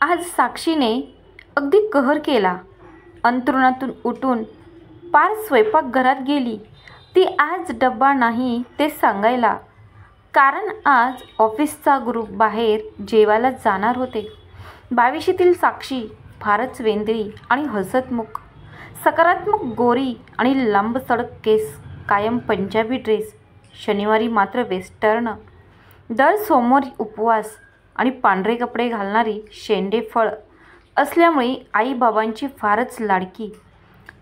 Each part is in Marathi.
आज साक्षीने अगदी कहर केला. अंथरुणातून उठून पार स्वयंपाकघरात गेली. ती आज डब्बा नाही ते सांगायला. कारण आज ऑफिसचा ग्रुप बाहेर जेवायला जाणार होते. 22शीतील साक्षी फारच वेंदळी आणि हसतमुख, सकारात्मक, गोरी आणि लांबसडक केस, कायम पंजाबी ड्रेस, शनिवारी मात्र वेस्टर्न, दर सोमवारी उपवास आणि पांढरे कपडे घालणारी शेंडेफळ असल्यामुळे आईबाबांची फारच लाडकी.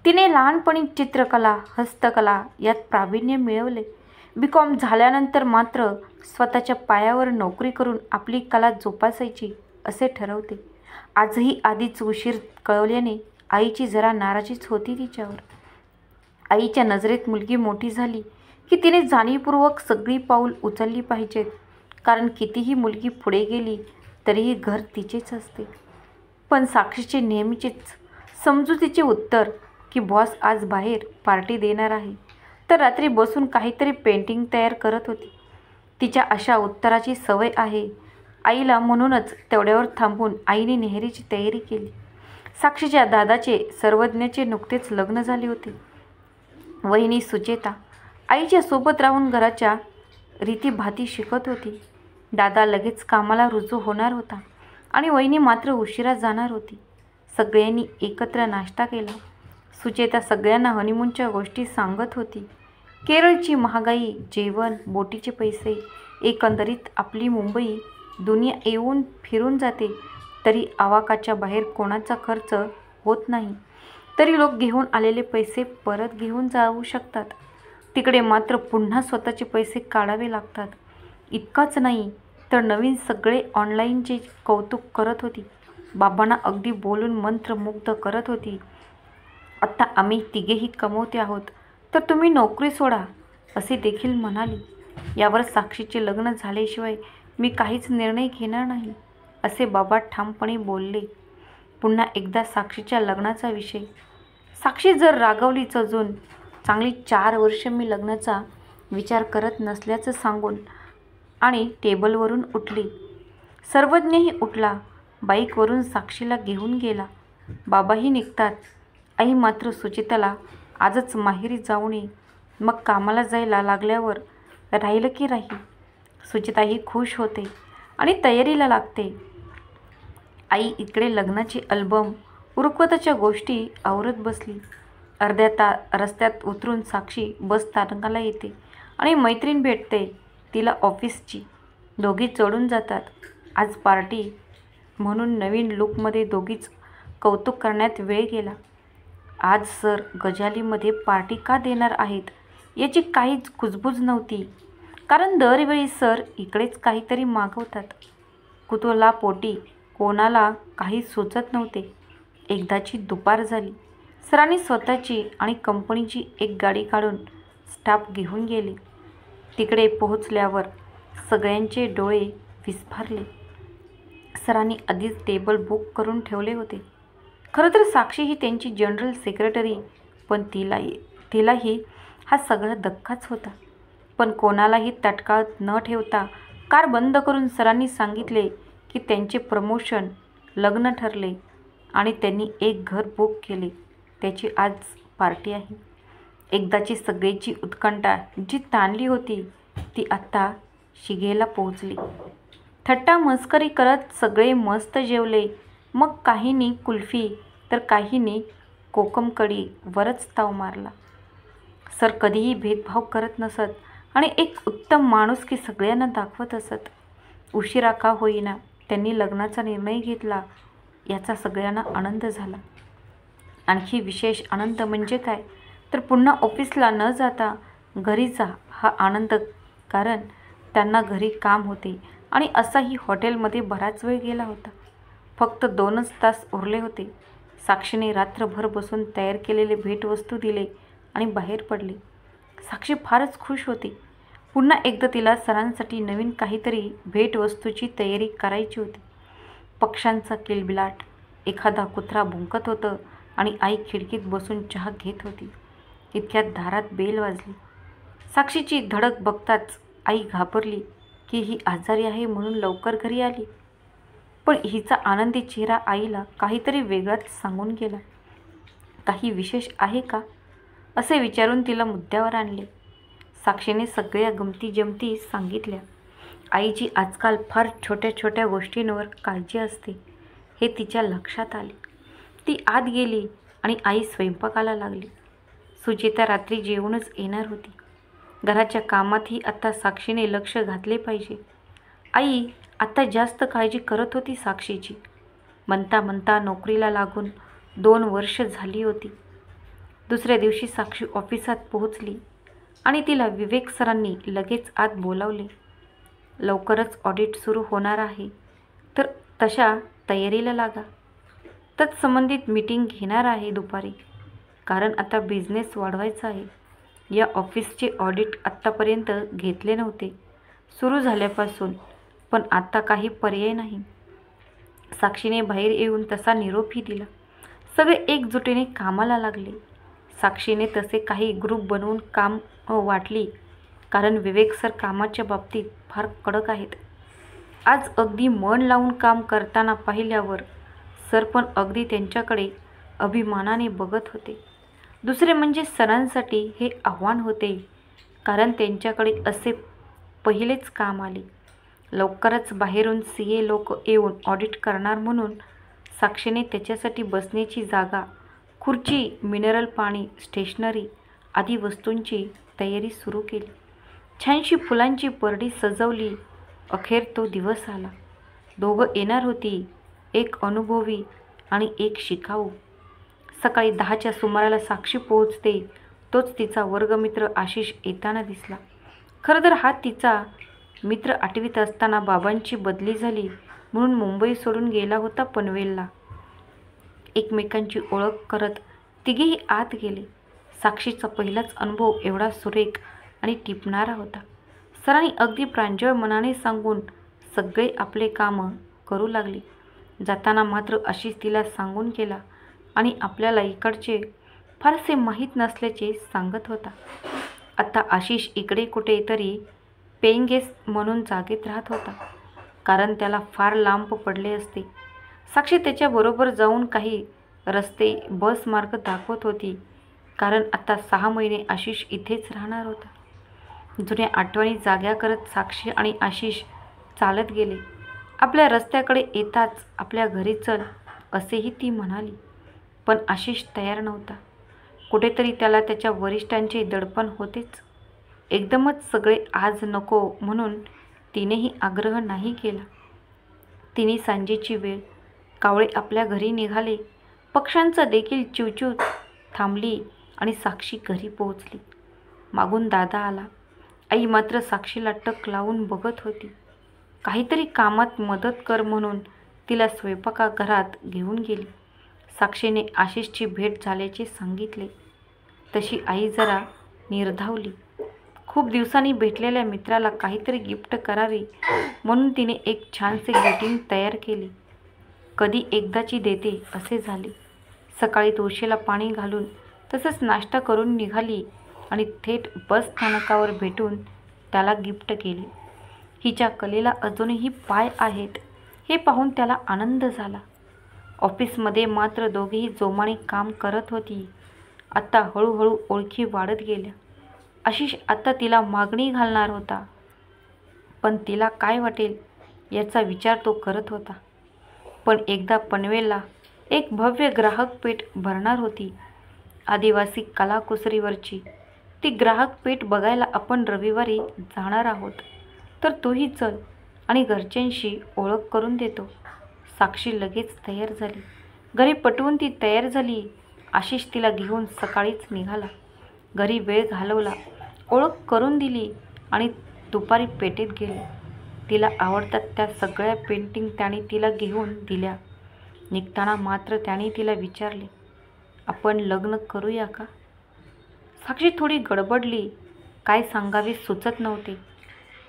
तिने लहानपणी चित्रकला, हस्तकला यात प्रावीण्य मिळवले. BCom झाल्यानंतर मात्र स्वतःच्या पायावर नोकरी करून आपली कला जोपासायची असे ठरवते. आजही आधीच उशीर कळवल्याने आईची जरा नाराजीच होती तिच्यावर. आईच्या नजरेत मुलगी मोठी झाली की तिने जाणीवपूर्वक सगळी पाऊल उचलली पाहिजेत. कारण कितीही मुलगी पुढे गेली तरीही घर तिचेच असते. पण साक्षीचे नेहमीचेच समजुतीचे उत्तर की बॉस आज बाहेर पार्टी देणार आहे, तर रात्री बसून काहीतरी पेंटिंग तयार करत होती. तिच्या अशा उत्तराची सवय आहे आईला. म्हणूनच तेवढ्यावर थांबून आईने नेहरीची तयारी केली. साक्षीच्या दादाचे सर्वज्ञचे नुकतेच लग्न झाले होते. वहिनी सुचेता आईच्या सोबत राहून घराच्या रीतीभाती शिकत होती. दादा लगेच कामाला रुजू होणार होता आणि वहिनी मात्र उशिरा जाणार होती. सगळ्यांनी एकत्र नाश्ता केला. सुचेता सगळ्यांना हनीमूनच्या गोष्टी सांगत होती. केरळची महागाई, जेवण, बोटीचे पैसे, एकंदरीत आपली मुंबई दुनिया येऊन फिरून जाते तरी आवाकाच्या बाहेर कोणाचा खर्च होत नाही. तरी लोक घेऊन आलेले पैसे परत घेऊन जाऊ शकतात. तिकडे मात्र पुन्हा स्वतःचे पैसे काढावे लागतात. इतकंच नाही तर नवीन सगळे ऑनलाईनचे कौतुक करत होती. बाबांना अगदी बोलून मंत्रमुग्ध करत होती. आत्ता आम्ही तिघेही कमवते आहोत तर तुम्ही नोकरी सोडा असे देखील म्हणाली. यावर साक्षीचे लग्न झाल्याशिवाय मी काहीच निर्णय घेणार नाही असे बाबा ठामपणे बोलले. पुन्हा एकदा साक्षीच्या लग्नाचा विषय. साक्षी जर रागवलीच अजून चांगली 4 वर्ष मी लग्नाचा विचार करत नसल्याचं सांगून आणि टेबलवरून उठली. सर्वज्ञही उठला. बाईकवरून साक्षीला घेऊन गेला. बाबाही निघतात. आई मात्र सुचिताला आजच माहेरी जाऊन ये, मग कामाला जायला लागल्यावर राहिलं की राहील. सुचिताही खुश होते आणि तयारीला लागते. आई इकडे लग्नाचे अल्बम, उरकवताच्या गोष्टी आवरत बसली. अर्ध्या रस्त्यात उतरून साक्षी बस स्थानकाला येते आणि मैत्रीण भेटते तिला ऑफिसची. दोघी चढून जातात. आज पार्टी म्हणून नवीन लुकमध्ये दोघीच कौतुक करण्यात वेळ गेला. आज सर गजालीमध्ये पार्टी का देणार आहेत याची काहीच कुजबूज नव्हती. कारण दरवेळी सर इकडेच काहीतरी मागवतात. कुतूहलापोटी कोणाला काही सुचत नव्हते. एकदाची दुपार झाली. सरांनी स्वतःची आणि कंपनीची एक गाडी काढून स्टाफ घेऊन गेले. तिकडे पोहोचल्यावर सगळ्यांचे डोळे विस्फारले. सरांनी आधीच टेबल बुक करून ठेवले होते. खरं तर साक्षी ही त्यांची जनरल सेक्रेटरी, पण तिलाही हा सगळा धक्काच होता. पण कोणालाही ताटकळत न ठेवता कार बंद करून सरांनी सांगितले की त्यांचे प्रमोशन, लग्न ठरले आणि त्यांनी एक घर बुक केले. त्याची आज पार्टी आहे. एकदाची सगळ्याची उत्कंठा जी ताणली होती ती आत्ता शिगेला पोहोचली. थट्टा मस्करी करत सगळे मस्त जेवले. मग काहींनी कुल्फी तर काहींनी कोकमकडी वरच ताव मारला. सर कधीही भेदभाव करत नसत आणि एक उत्तम माणुसकी सगळ्यांना दाखवत असत. उशिरा का होईना त्यांनी लग्नाचा निर्णय घेतला याचा सगळ्यांना आनंद झाला. आणखी विशेष आनंद म्हणजे काय तर पुन्हा ऑफिसला न जाता घरी जा हा आनंद. कारण त्यांना घरी काम होते आणि असाही हॉटेलमध्ये बराच वेळ गेला होता. फक्त 2च तास उरले होते. साक्षीने रात्रभर बसून तयार केलेले भेटवस्तू दिले आणि बाहेर पडले. साक्षी फारच खुश होती. पुन्हा एकदा तिला सरांसाठी नवीन काहीतरी भेटवस्तूची तयारी करायची होती. पक्ष्यांचा किलबिलाट, एखादा कुत्रा भुंकत होतं आणि आई खिडकीत बसून चहा घेत होती. इतक्यात दारात बेल वाजली. साक्षीची धडक बघताच आई घाबरली की ही आजारी आहे म्हणून लवकर घरी आली. पण हिचा आनंदी चेहरा आईला काहीतरी वेगळंच सांगून गेला. काही विशेष आहे का असे विचारून तिला मुद्द्यावर आणले. साक्षीने सगळ्या गमती जमती सांगितल्या. आईची आजकाल फार छोट्या छोट्या गोष्टींवर काळजी असते हे तिच्या लक्षात आले. ती आत गेली आणि आई स्वयंपाकाला लागली. सुचेता रात्री जेवूनच येणार होती. घराच्या कामातही आता साक्षीने लक्ष घातले पाहिजे. आई आता जास्त काळजी करत होती साक्षीची. म्हणता म्हणता नोकरीला लागून 2 वर्ष झाली होती. दुसऱ्या दिवशी साक्षी ऑफिसात पोहोचली आणि तिला विवेक सरांनी लगेच आत बोलावले. लवकरच ऑडिट सुरू होणार आहे, तर तशा तयारीला लागा. तत्संबंधित मीटिंग घेणार आहे दुपारी, कारण आता बिझनेस वाढवायचा आहे. या ऑफिसचे ऑडिट आत्तापर्यंत घेतले नव्हते सुरू झाल्यापासून, पण आता काही पर्याय नाही. साक्षीने बाहेर येऊन तसा निरोपही दिला. सगळे एकजुटीने कामाला लागले. साक्षीने तसे काही ग्रुप बनवून काम वाटली, कारण विवेक सर कामाच्या बाबतीत फार कडक आहेत. आज अगदी मन लावून काम करताना पाहिल्यावर सर पण अगदी त्यांच्याकडे अभिमानाने बघत होते. दुसरे म्हणजे सरांसाठी हे आव्हान होते, कारण त्यांच्याकडे असे पहिलेच काम आले. लवकरच बाहेरून CA लोक येऊन ऑडिट करणार म्हणून साक्षीने त्याच्यासाठी बसण्याची जागा, खुर्ची, मिनरल पाणी, स्टेशनरी आदी वस्तूंची तयारी सुरू केली. छानशी फुलांची परडी सजवली. अखेर तो दिवस आला. दोघं येणार होती, एक अनुभवी आणि एक शिकाऊ. सकाळी 10च्या सुमाराला साक्षी पोहोचते. तोच तिचा वर्गमित्र आशिष येताना दिसला. खरं तर हा तिचा मित्र 8वीत असताना बाबांची बदली झाली म्हणून मुंबई सोडून गेला होता पनवेलला. एकमेकांची ओळख करत तिघेही आत गेले. साक्षीचा पहिलाच अनुभव एवढा सुरेख आणि टिपणारा होता. सरांनी अगदी प्रांजळ मनाने सांगून सगळे आपले कामं करू लागले. जाताना मात्र आशिष तिला सांगून गेला आणि आपल्याला इकडचे फारसे माहीत नसल्याचे सांगत होता. आता आशिष इकडे कुठेतरी पेइंग गेस्ट म्हणून जागेत राहत होता, कारण त्याला फार लांब पडले असते. साक्षी त्याच्याबरोबर जाऊन काही रस्ते, बस मार्ग दाखवत होती, कारण आता 6 महिने आशिष इथेच राहणार होता. जुन्या आठवणी जाग्या करत साक्षी आणि आशिष चालत गेले. आपल्या रस्त्याकडे येताच आपल्या घरी चल असेही ती म्हणाली, पण आशिष तयार नव्हता. कुठेतरी त्याला त्याच्या वरिष्ठांचे दडपण होतेच. एकदमच सगळे आज नको म्हणून तिनेही आग्रह नाही केला. तिने सांजेची वेळ. कावळे आपल्या घरी निघाले. पक्ष्यांचा देखील चिवचिव थांबली आणि साक्षी घरी पोहोचली. मागून दादा आला. आई मात्र साक्षीला टक लावून बघत होती. काहीतरी कामात मदत कर म्हणून तिला स्वयंपाकघरात घेऊन गेली. साक्षीने आशिषची भेट झाल्याचे सांगितले. तशी आई जरा निर्धावली. खूप दिवसांनी भेटलेल्या मित्राला काहीतरी गिफ्ट करावे म्हणून तिने एक छानसे ग्रीटिंग तयार केले. कधी एकदाची देते असे झाले. सकाळी तुळशीला पाणी घालून तसंच नाश्ता करून निघाली आणि थेट बस स्थानकावर भेटून त्याला गिफ्ट केले. हिच्या कलेला अजूनही पाय आहेत हे पाहून त्याला आनंद झाला. ऑफिसमध्ये मात्र दोघेही जोमाने काम करत होती. आता हळूहळू ओळखी वाढत गेल्या. आशिष आता तिला मागणी घालणार होता, पण तिला काय वाटेल याचा विचार तो करत होता. पण एकदा पनवेलला एक भव्य ग्राहक पेठ भरणार होती, आदिवासी कलाकुसरीवरची. ती ग्राहक पेठ बघायला आपण रविवारी जाणार आहोत, तर तूही चल आणि घरच्यांशी ओळख करून देतो. साक्षी लगेच तयार झाली. घरी पटवून ती तयार झाली. आशिष तिला घेऊन सकाळीच निघाला. घरी वेळ घालवला, ओळख करून दिली आणि दुपारी पेठेत गेले. तिला आवडतात त्या सगळ्या पेंटिंग त्याने तिला घेऊन दिल्या. निघताना मात्र त्याने तिला विचारले, आपण लग्न करूया का? साक्षी थोडी गडबडली. काय सांगावे सुचत नव्हते.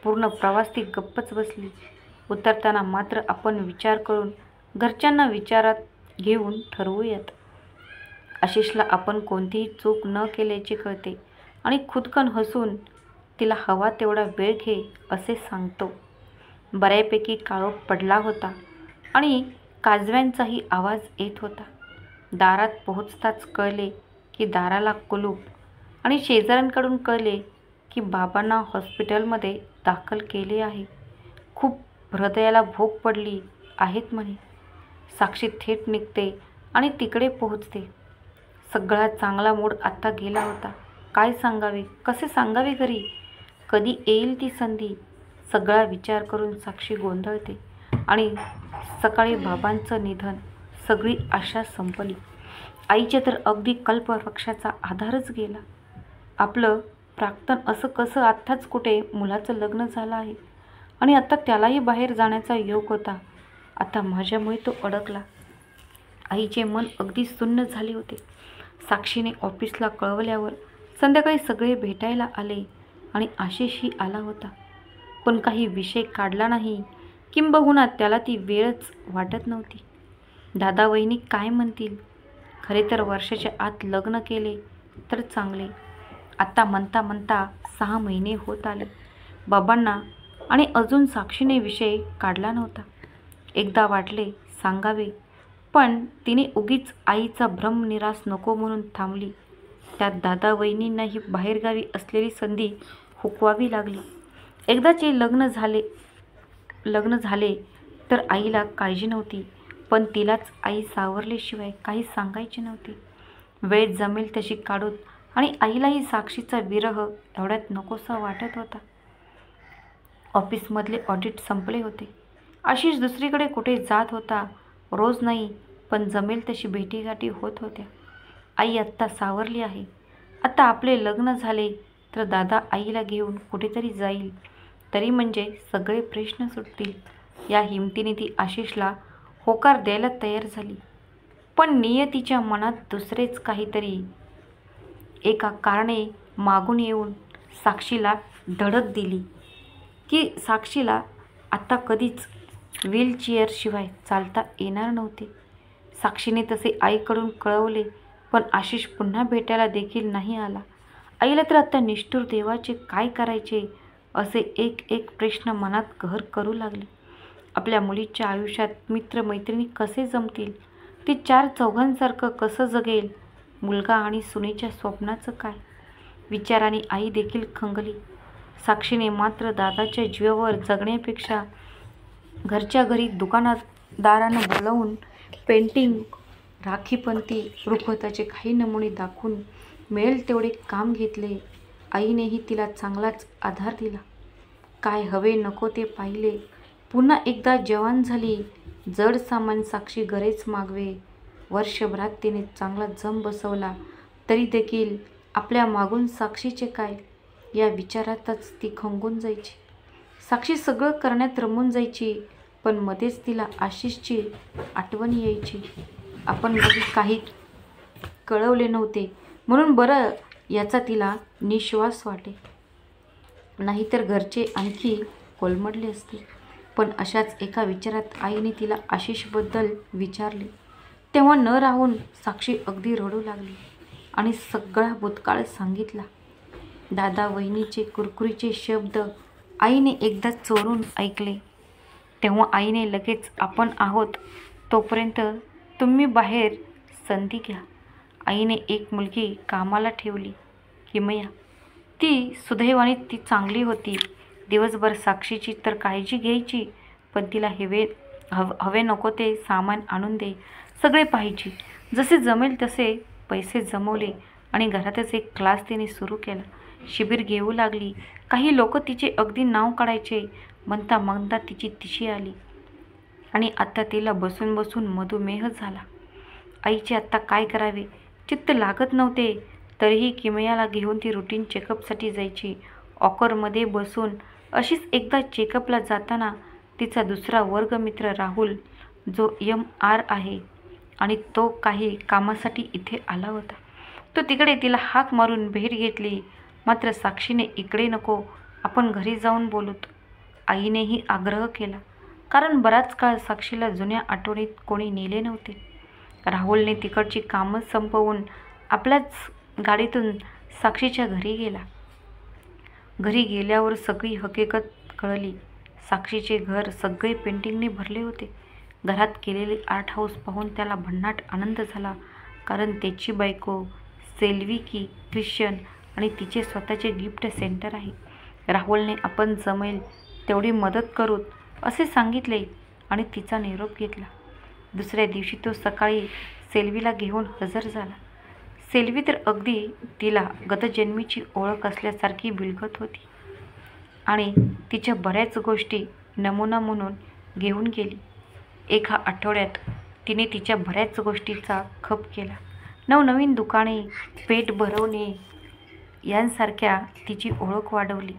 पूर्ण प्रवास ती गप्पच बसली. उतरताना मात्र आपण विचार करून घरच्यांना विचारात घेऊन ठरवूयात. आशिषला आपण कोणतीही चूक न केल्याचे कळते आणि खुदकन हसून तिला हवा तेवढा वेळ घे असे सांगतो. बऱ्यापैकी काळोख पडला होता. आणि काजव्यांचाही आवाज येत होता. दारात पोहोचताच कळले की दाराला कुलूप आणि शेजाऱ्यांकडून कळले की बाबांना हॉस्पिटलमध्ये दाखल केले आहे. खूप हृदयाला भोक पडली आहेत म्हणे. साक्षी थेट निघते आणि तिकडे पोहोचते. सगळा चांगला मूड आत्ता गेला होता. काय सांगावे, कसे सांगावे घरी? कधी येईल ती संधी? सगळा विचार करून साक्षी गोंधळते. आणि सकाळी बाबांचं निधन. सगळी आशा संपली. आईच्या तर अगदी कल्पवृक्षाचा आधारच गेला. आपलं प्राक्तन असं कसं आत्ताच कुठे मुलाचं लग्न झालं आहे आणि आता त्यालाही बाहेर जाण्याचा योग होता. आता माझ्यामुळे तो अडकला. आईचे मन अगदी सुन्न झाले होते. साक्षीने ऑफिसला कळवल्यावर संध्याकाळी सगळे भेटायला आले आणि आशिषही आला होता. पण काही विषय काढला नाही, किंबहुना त्याला ती वेळच वाटत नव्हती. दादा वहिनी काय म्हणतील? खरे तर वर्षाच्या आत लग्न केले तर चांगले. आता म्हणता म्हणता 6 महिने होत आले बाबांना आणि अजून साक्षीने विषय काढला नव्हता. एकदा वाटले सांगावे, पण तिने उगीच आईचा भ्रम निराश नको म्हणून थांबली. त्यात दादा वहिनींनाही बाहेरगावी असलेली संधी हुकवावी लागली. एकदाचे लग्न झाले तर आईला काळजी नव्हती, पण तिलाच आई सावरल्याशिवाय काही सांगायचे नव्हते. वेळ जमेल तशी काढून आणि आईलाही साक्षीचा विरह एवढ्यात नकोसा वाटत होता. ऑफिसमधले ऑडिट संपले होते. आशिष दुसरीकडे कुठे जात होता. रोज नाही, पण जमेल तशी भेटीगाठी होत होत्या. आई आत्ता सावरली आहे. आता आपले लग्न झाले तर दादा आईला घेऊन कुठेतरी जाईल, तरी म्हणजे सगळे प्रश्न सुटतील. या हिमतीने ती आशिषला होकार द्यायला तयार झाली. पण नियतीच्या मनात दुसरेच काहीतरी एका कारणे मागून येऊन साक्षीला धडक दिली की साक्षीला आता कधीच व्हीलचेअरशिवाय चालता येणार नव्हते. साक्षीने तसे आईकडून कळवले, पण आशिष पुन्हा भेटायला देखील नाही आला. आईला तर आता निष्ठुर देवाचे काय करायचे असे एक एक प्रश्न मनात घर करू लागले. आपल्या मुलीच्या आयुष्यात मित्रमैत्रिणी कसे जमतील? ती 4 चौघांसारखं कसं जगेल? मुलगा आणि सुनेच्या स्वप्नाचं काय? विचाराने आई देखील खंगली. साक्षीने मात्र दादाच्या जीवावर जगण्यापेक्षा घरच्या घरी दुकानदारांना बोलावून पेंटिंग, राखीपंती, रुखवताचे काही नमुने दाखवून मिळेल तेवढे काम घेतले. आईनेही तिला चांगलाच आधार दिला. काय हवे नको ते पाहिले. पुन्हा एकदा जवान झाली. जड सामान साक्षी घरेच मागवे. वर्षभरात तिने चांगला जम बसवला, तरी देखील आपल्या मागून साक्षीचे काय या विचारातच ती खंगून जायची. साक्षी सगळं करण्यात रमून जायची, पण मध्येच तिला आशिषची आठवण यायची. आपण काही कळवले नव्हते म्हणून बरं याचा तिला निश्वास वाटे. नाहीतर घरचे आणखी कोलमडले असते. पण अशाच एका विचारात आईने तिला आशिषबद्दल विचारले. तेव्हा न राहून साक्षी अगदी रडू लागली आणि सगळा भूतकाळ सांगितला. दादा वहिनीचे कुरकुरीचे शब्द आईने एकदा चोरून ऐकले. तेव्हा आईने लगेच आपण आहोत तोपर्यंत तुम्ही बाहेर संधी घ्या. आईने एक मुलगी कामाला ठेवली, किमया. ती सुदैवाने ती चांगली होती. दिवसभर साक्षीची तर काळजी घ्यायची, पण तिला हवे नको ते सामान आणून दे. सगळे पाहिजे. जसे जमेल तसे पैसे जमवले आणि घरातच एक क्लास तिने सुरू केला. शिबिर घेऊ लागली. काही लोक तिचे अगदी नाव काढायचे. म्हणता म्हणता तिची तिशी आली आणि आता तिला बसून बसून मधुमेह झाला. आईचे आत्ता काय करावे चित्त लागत नव्हते. तरीही किमयाला घेऊन ती रुटीन चेकअपसाठी जायची. ऑकरमध्ये बसून. अशीच एकदा चेकअपला जाताना तिचा दुसरा वर्गमित्र राहुल, जो MR आहे आणि तो काही कामासाठी इथे आला होता, तो तिकडे तिला हाक मारून भेट घेतली. मात्र साक्षीने इकडे नको, आपण घरी जाऊन बोलूत. आईनेही आग्रह केला, कारण बराच काळ साक्षीला जुन्या आठवणीत कोणी नेले नव्हते. राहुलने तिकडची कामं संपवून आपल्याच गाडीतून साक्षीच्या घरी गेला. घरी गेल्यावर सगळी हकीकत कळली. साक्षीचे घर सगळे पेंटिंगने भरले होते. घरात केलेली आर्ट हाऊस पाहून त्याला भन्नाट आनंद झाला, कारण त्याची बायको सेल्वी ख्रिश्चन आणि तिचे स्वतःचे गिफ्ट सेंटर आहे. राहुलने आपण जमेल तेवढी मदत करूत असे सांगितले आणि तिचा निरोप घेतला. दुसऱ्या दिवशी तो सकाळी सेल्वीला घेऊन हजर झाला. सेल्वी तर अगदी तिला गतजन्मीची ओळख असल्यासारखी बिलगत होती आणि तिच्या बऱ्याच गोष्टी नमुना म्हणून घेऊन गेली. एका आठवड्यात तिने तिच्या बऱ्याच गोष्टींचा खप केला. नवनवीन दुकाने, पेट भरवणे यांसारख्या तिची ओळख वाढवली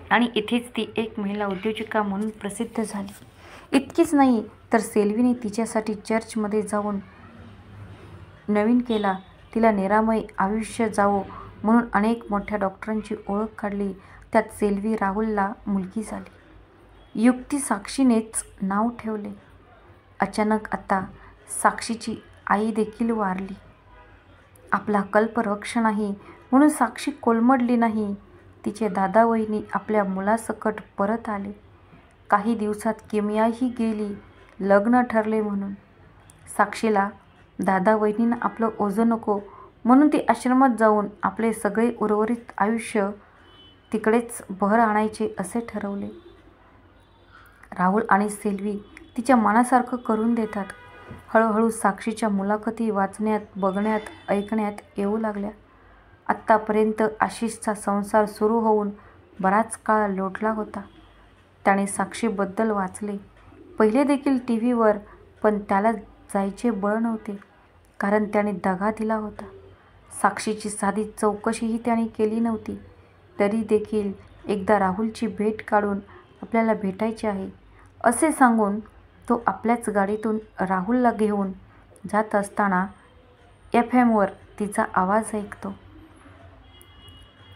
आणि इथेच ती एक महिला उद्योजिका म्हणून प्रसिद्ध झाली. इतकेच नाही तर सेल्वीने तिच्यासाठी चर्चमध्ये जाऊन नवीन केला. तिला निरामय आयुष्य जावो म्हणून अनेक मोठ्या डॉक्टरांची ओळख काढली. त्यात सेल्वी राहुलला मुलगी झाली. युक्ती साक्षीनेच नाव ठेवले. अचानक आता साक्षीची आई देखील वारली. आपला कल्पवृक्ष नाही म्हणून साक्षी कोलमडली नाही. तिचे दादा वहिनी आपल्या मुलासकट परत आले. काही दिवसात किमयाही गेली. लग्न ठरले म्हणून साक्षीला दादा वहिनींना आपलं ओझं नको म्हणून ती आश्रमात जाऊन आपले सगळे उर्वरित आयुष्य तिकडेच बहर आणायचे असे ठरवले. राहुल आणि सेल्वी तिच्या मनासारखं करून देतात. हळूहळू साक्षीच्या मुलाखती वाचण्यात, बघण्यात, ऐकण्यात येऊ लागल्या. आत्तापर्यंत आशिषचा संसार सुरू होऊन बराच काळ लोटला होता. त्याने साक्षीबद्दल वाचले, पहिले देखील टीव्हीवर, पण त्याला जायचे बळ नव्हते, कारण त्याने दगा दिला होता. साक्षीची साधी चौकशीही त्याने केली नव्हती. तरी देखील एकदा राहुलची भेट काढून आपल्याला भेटायचे आहे असे सांगून तो आपल्याच गाडीतून राहुलला घेऊन जात असताना FM वर तिचा आवाज ऐकतो.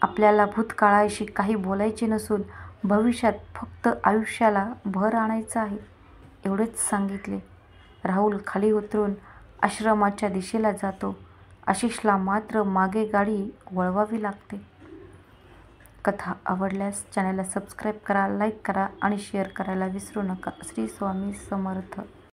आपल्याला भूतकाळाशी काही बोलायचे नसून भविष्यात फक्त आयुष्याला भर आणायचं आहे एवढेच सांगितले. राहुल खाली उतरून आश्रमाच्या दिशेला जातो. आशिषला मात्र मागे गाडी वळवावी लागते. कथा आवडल्यास चॅनलला सबस्क्राईब करा, लाईक करा आणि शेअर करायला विसरू नका. श्री स्वामी समर्थ.